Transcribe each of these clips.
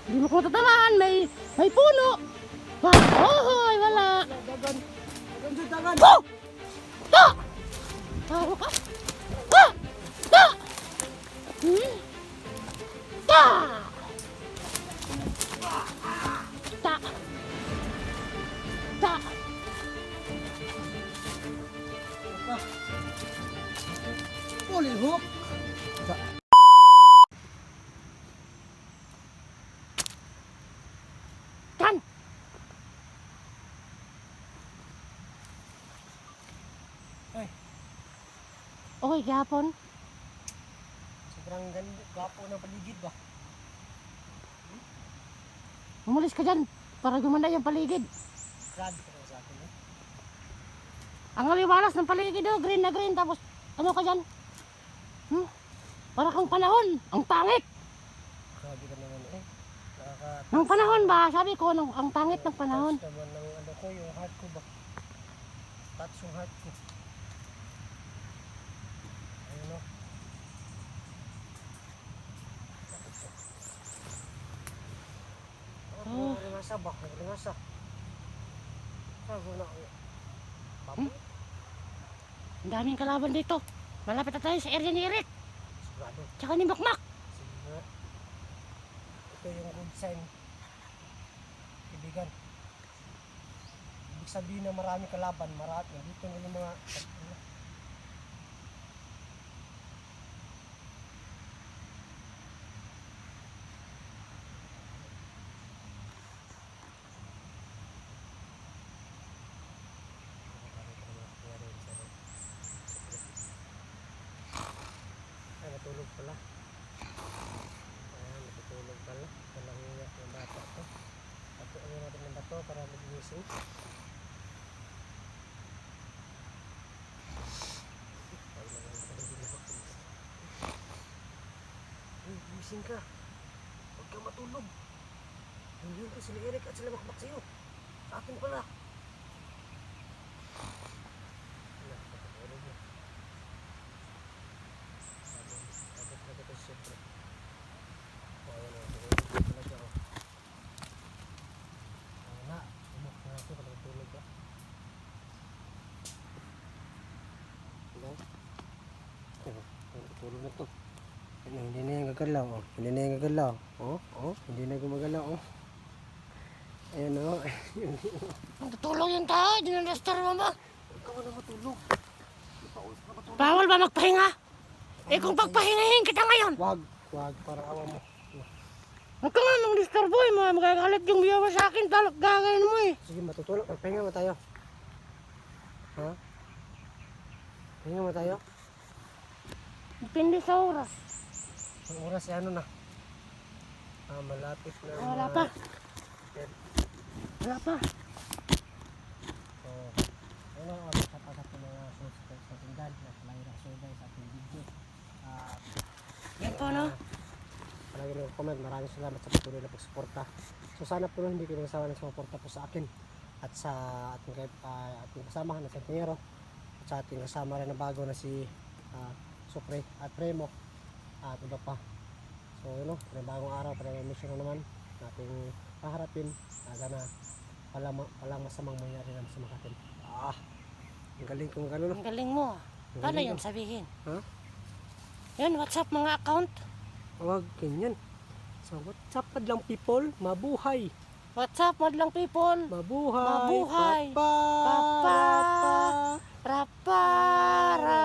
Hindi mo ko tatamaan, may puno. Hoy, wala. Dagan. Dagan sa dagan. Oh! Ta! Taro ka? Ta! Ta! Hmm? Ta! Ta! Ta! Puli hook. Kan! Ay, Okay, gapon. sobrang ganda. Gwapo ng paligid ba? Umalis ka dyan para gumanda yung paligid. Grabe ka na sa akin eh. Ang aliwalas ng paligid, oh, green na green. Tapos, ano ka dyan? Para kang panahon. Ang pangit. Grabe ka naman eh. Ng panahon ba? Sabi ko, ang pangit ng panahon. Touch naman ng ano ko, yung heart ko ba? Touch yung heart ko. Ayun o. Oh. Nagrimasa ba? Nagrimasa. Sabi na ako. Papo? Ang daming kalaban dito. Malapit na tayo sa area ni Eric. Sigurado. Tsaka ni Makmak. Sige. Ito yung good sign. Kaibigan. Ibig sabihin na marami kalaban. Marami. Dito na yung mga... Ay, natulog pala. Ayan, natutulog pala. Walang iyak ng bata to. Patuloy natin ng bato para mag-gising. Gising ka. Huwag kang matulog. Hindi ko sila Eric at sila Makmak sa'yo. Sa akin pala. Ayan, natutulog na. Sabot na ito siyempre. O, ayan o. Tulog talaga o. Ayan na. Umok na ako pag natulog ka. Ayan. Tulog na to. Ayan, hindi na yung gagalaw o. Hindi na yung gagalaw. O, hindi na gumagalaw o. Ayan o. Natutulog yung tao. Dinadastar mo ba? Huwag ka na matulog. Bawal ba magpahinga? Eh kung pagpahingahin kita ngayon. Wag. Wag. Para awa mo. Huwag ka nga nang disturbo eh. Magagalit yung biyawa sa akin. Gagayin mo eh. Sige, matutulog. Magpahinga mo tayo. Ha? Pahinga mo tayo. Depende sa oras. Ang oras ay ano na? Malapit na. Wala pa. Wala pa. Ano ang oras sa mga subscribers sa tindan at mayroon sa survey sa ating video. Yan po no? Palagi ng comment. Maraming salamat sa patuloy na pagsuporta. So sana po hindi kayo nagsawa ng suporta po sa akin at sa ating kasama na sa Tingero at sa ating kasama rin na bago na si Supre at Premo at iba pa. So yun o, may bagong araw, may mission na naman nating paharapin. Sana walang masamang mangyari naman sa Makatin. Ang galing kong gano'n. Ang galing mo. Paano yun sabihin? Ha? Yan, WhatsApp mga account. Huwag ganyan. So WhatsApp lang people, mabuhay. WhatsApp madlang people. Mabuhay. Mabuhay. Papa. Rapara.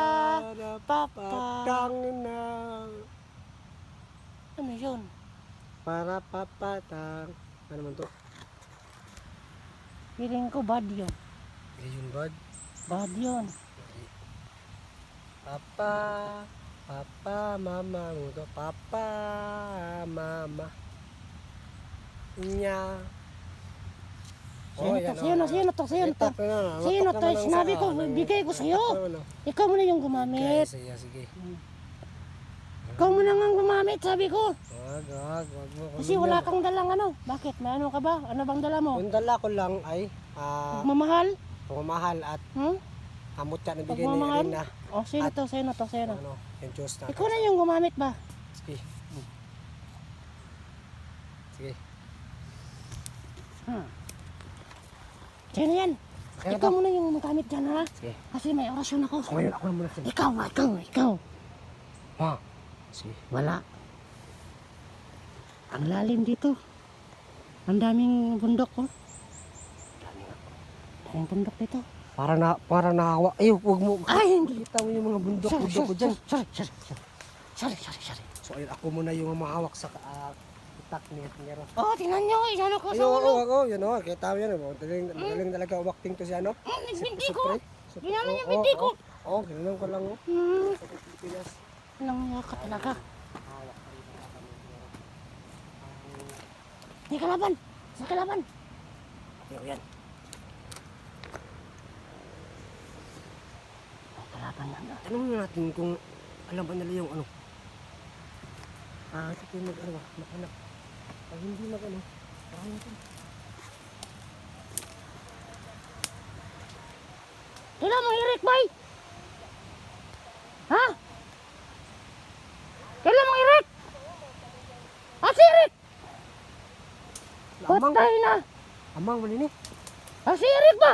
Papa. Tangina. Ano yun? Para papatang. Ano man to? Feeling ko bad yun. Ayun bad. Bad yun. Papa, mama mo to. Papa, mama. Inya. Sa'yo na to. Sa'yo na to. Sinabi ko, bigay ko sa'yo. Ikaw muna yung gumamit. Sige. Ikaw muna nga gumamit, sabi ko. Wag mo. Kasi wala kang dalang ano. Bakit? May ano ka ba? Ano bang dala mo? Yung dala ko lang ay Mamahal? pumamahal at amot ka na bigay ni Pagmamahal? Irina. O, sa'yo na to. Ano, yung Diyos na. Ikaw na yung gumamit ba? Sige. Sige. Sino yan? Kaya Ikaw to. muna yung magamit dyan, ha? Sige. Kasi may orasyon ako. Ngayon ako na muna siya. Ikaw. Ha? Sige. Wala. Ang lalim dito. Ang daming bundok, oh. Daming bundok dito. Para nakawa. Ay, huwag mo. Ay, hindi. Kita mo yung mga bundok ko dyan. Sorry. So, ayun, ako muna yung mahawak sa itak ni Ingeniero. Oh, tingnan nyo. Isano ko sa Ayun, ulo. ako, yun o. Kita mo yun. Magaling talaga umakting to si ano. Nagbindi ko. Supre. Ginano yung bindi ko. Oo, ganoon ko lang o. Sa Pilipinas. Walang yaka talaga. Hawak ka rin ang kami, Ingeniero. May kalaban. May kalaban. Ayun, yan. May kalaban lang. Tanong natin kung alam ba nila yung ano. Ito yung mag-anak. Pag hindi mag-ano, parang natin. Kailan mo Eric, bay? Ha? Kailan mo Eric? Si Eric! Amang, Patay na. amang mali ni. Si Eric ba?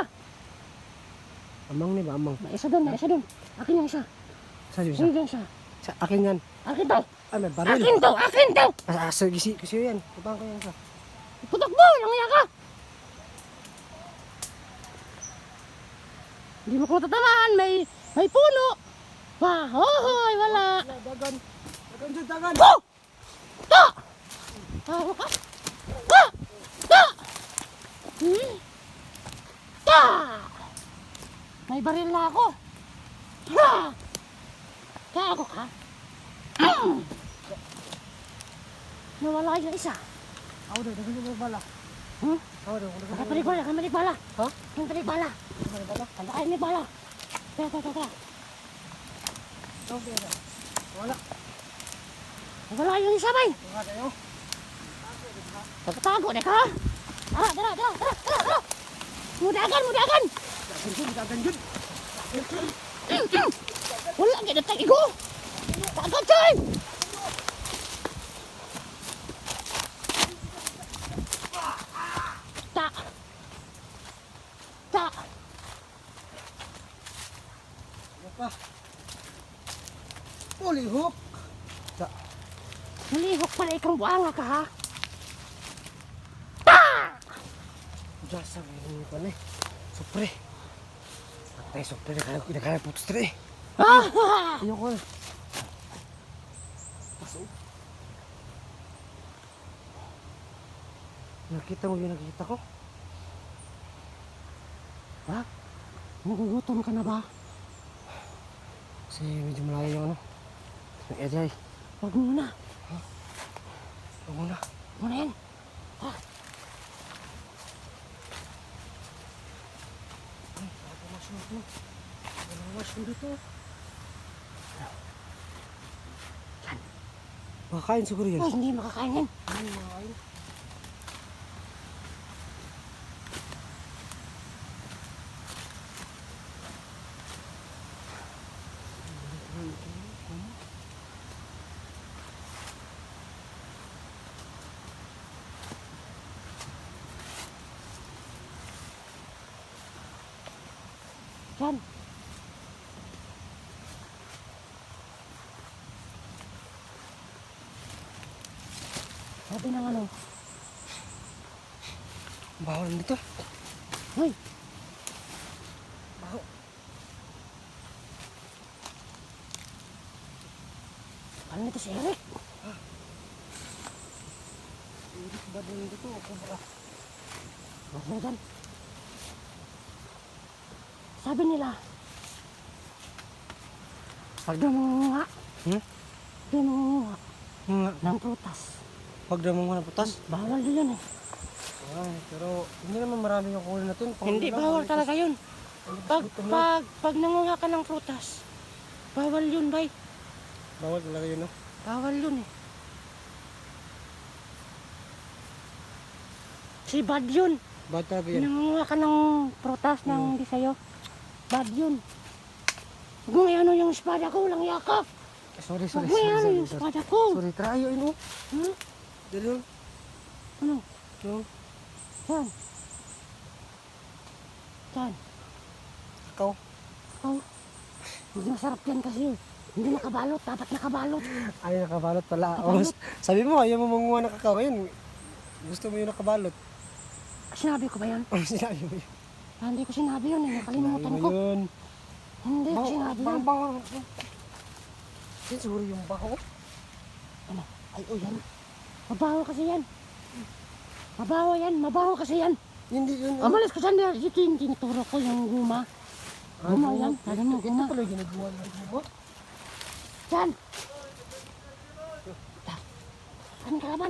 Amang ni ba, amang. May isa doon. Akin yung isa. Sa yun, Sige yung isa. sa akin yan. Akin daw. Ay, may baril. Akin daw. Kasi yan. Ibang ko yan sa. Putok mo, nangyaya ka. Hindi mo ko tatamaan, may puno. Hoy, wala. Dagan. Dagan dyan, dagan. Oh! Ta! Tawa ka? Ta! Ta! Ta! May baril na ako. Ha! Kaya ako ka? Nawala yung isa. Ako daw, dagan dyan bala. Hmm? Ako daw, dagan Kamalig bala. Ha? Kamalig bala. bala. Tanda kayo may bala. Tara. Okay, wala. Nawala yung isa, bay. Wala kayo. Pagkatago na ka. Tara. Mudagan. Dagan dyan. Wala, ganda tayo ko. Tagat siya. Ta. Ano pa? Ulihok. Nalihok pala ikang buanga ka, ha? Diyasa, may ko na eh. Supre. Patay, supre. Nakaya putos tre. Ayoko na. Paso. Nakita mo yung nakita ko? Ha? Nagugutom ka na ba? Kasi medyo malayo yung ano. Yung area eh. Huwag muna. Huwag muna. Muna yan. Masyong dito. Makakain siguro yan. Ay, hindi makakain yan. Makakain. Yan. Sabi ng ano. Bawal dito. Hoy. Baho. Ano nito si Eric? Iris ba din dito? Ako ba? Huwag mo dyan. Sabi nila, pag namunga, Nga. ng prutas, Pag damo mo na putas. bawal yun eh. Ay, pero hindi naman marami yung kunin natin. Hindi, bawal talaga yun. Pag nangunga ka ng prutas, bawal yun, bay. Bawal talaga yun, no? Bawal yun eh. Si bad yun. Bad talaga yan. Nangunga ka ng prutas ng hindi sa'yo. Bad yun. Huwag mo ano yung espada ko, walang yakap. Sorry. Huwag mo ano yung espada ko. Sorry, try yun, oh. Hmm? Dali yun. Ano? Yung Yan. Saan? Ikaw? Oh. Hindi masarap yan kasi. Hindi nakabalot. Dapat nakabalot. Ay, nakabalot pala. Nakabalot. Sabi mo, ayaw mo manguha ng kakao. Ngayon, gusto mo yung nakabalot. Sinabi ko ba yan? Ano sinabi mo yun? Hindi ko sinabi yun. Nakalimutan Sinabi ko. mo yun. Hindi ko sinabi yun. Bango. Suri yung baho. Ano? Ay, oh yan. Mabaho kasi yan. Mabaho yan. Mabaho kasi yan. Hindi yun. Amalis ka saan dyan. Ito yung tinuturo ko, yung guma. Guma yan. Sabi mo, Ito guma. pala yung ginagawa ng guma. Saan? Saan ka naman?